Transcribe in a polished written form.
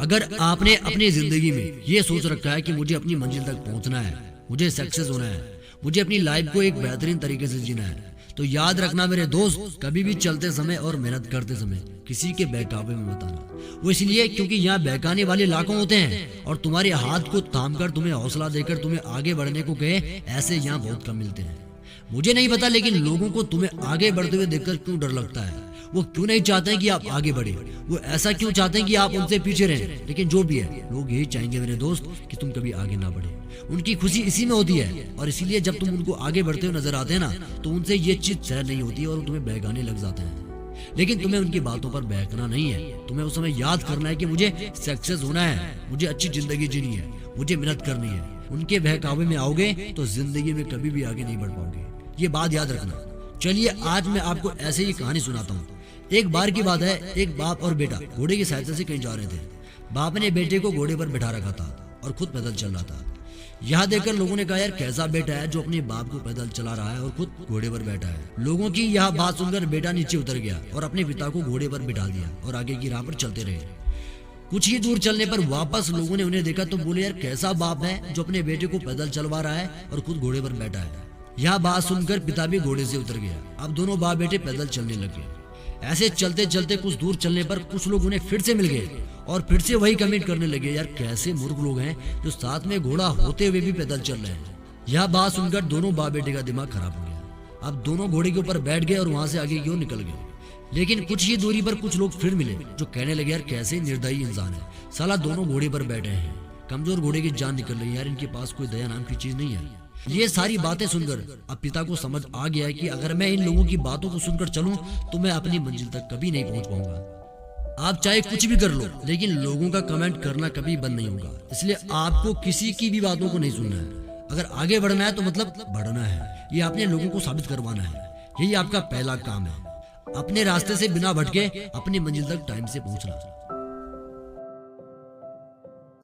अगर आपने अपनी जिंदगी में ये सोच रखा है कि मुझे अपनी मंजिल तक पहुंचना है, मुझे सक्सेस होना है, मुझे अपनी लाइफ को एक बेहतरीन तरीके से जीना है, तो याद रखना मेरे दोस्त, कभी भी चलते समय और मेहनत करते समय किसी के बहकावे में मत आना। वो इसलिए क्योंकि यहाँ बहकाने वाले लाखों होते हैं और तुम्हारे हाथ को थाम कर तुम्हें हौसला देकर तुम्हें आगे बढ़ने को कहे, ऐसे यहाँ बहुत कम मिलते हैं। मुझे नहीं पता, लेकिन लोगों को तुम्हें आगे बढ़ते हुए देखकर क्यों डर लगता है। वो क्यों नहीं चाहते हैं कि आप आगे बढ़े, वो ऐसा क्यों चाहते हैं कि आप उनसे पीछे रहें। लेकिन जो भी है, लोग यही चाहेंगे मेरे दोस्त कि तुम कभी आगे ना बढ़े। उनकी खुशी इसी में होती है और इसीलिए जब तुम उनको आगे बढ़ते हुए नजर आते हैं ना, तो उनसे ये चीज सहन नहीं होती और तुम्हें बहकाने लग जाते हैं। लेकिन तुम्हें उनकी बातों पर बहकना नहीं है। तुम्हें उस समय याद करना है कि मुझे सक्सेस होना है, मुझे अच्छी जिंदगी जीनी है, मुझे मेहनत करनी है। उनके बहकावे में आओगे तो जिंदगी में कभी भी आगे नहीं बढ़ पाओगे, ये बात याद रखना। चलिए आज मैं आपको ऐसे ही कहानी सुनाता हूँ। एक बार की बात है, एक बाप और बेटा घोड़े की सहायता से कहीं जा रहे थे। बाप ने बेटे को घोड़े पर बैठा रखा था और खुद पैदल चल रहा था। यह देखकर लोगों ने कहा, यार कैसा बेटा है जो अपने बाप को पैदल चला रहा है और खुद घोड़े पर बैठा है। लोगों की यह बात सुनकर बेटा नीचे उतर गया और अपने पिता को घोड़े पर बिठा दिया और आगे की राह पर चलते रहे। कुछ ही दूर चलने पर वापस लोगों ने उन्हें देखा तो बोले, यार कैसा बाप है जो अपने बेटे को पैदल चलवा रहा है और खुद घोड़े पर बैठा है। यह बात सुनकर पिता भी घोड़े से उतर गया। अब दोनों बाप बेटे पैदल चलने लगे। ऐसे चलते चलते कुछ दूर चलने पर कुछ लोग उन्हें फिर से मिल गए और फिर से वही कमेंट करने लगे, यार कैसे मूर्ख लोग हैं जो साथ में घोड़ा होते हुए भी पैदल चल रहे हैं। यह बात सुनकर दोनों बाप बेटे का दिमाग खराब हो गया। अब दोनों घोड़े के ऊपर बैठ गए और वहां से आगे की ओर निकल गए। लेकिन कुछ ही दूरी पर कुछ लोग फिर मिले जो कहने लगे, यार कैसे निर्दयी इंसान है, साला दोनों घोड़े पर बैठे हैं, कमजोर घोड़े की जान निकल रही है, यार इनके पास कोई दया नाम की चीज नहीं है। ये सारी बातें सुनकर अब पिता को समझ आ गया कि अगर मैं इन लोगों की बातों को सुनकर चलूं तो मैं अपनी मंजिल तक कभी नहीं पहुंच पाऊंगा। आप चाहे कुछ भी कर लो, लेकिन लोगों का कमेंट करना कभी बंद नहीं होगा। इसलिए आपको किसी की भी बातों को नहीं सुनना है। अगर आगे बढ़ना है तो मतलब बढ़ना है, ये आपने लोगों को साबित करवाना है। यही आपका पहला काम है, अपने रास्ते से बिना भटके अपनी मंजिल तक टाइम से पहुंचना।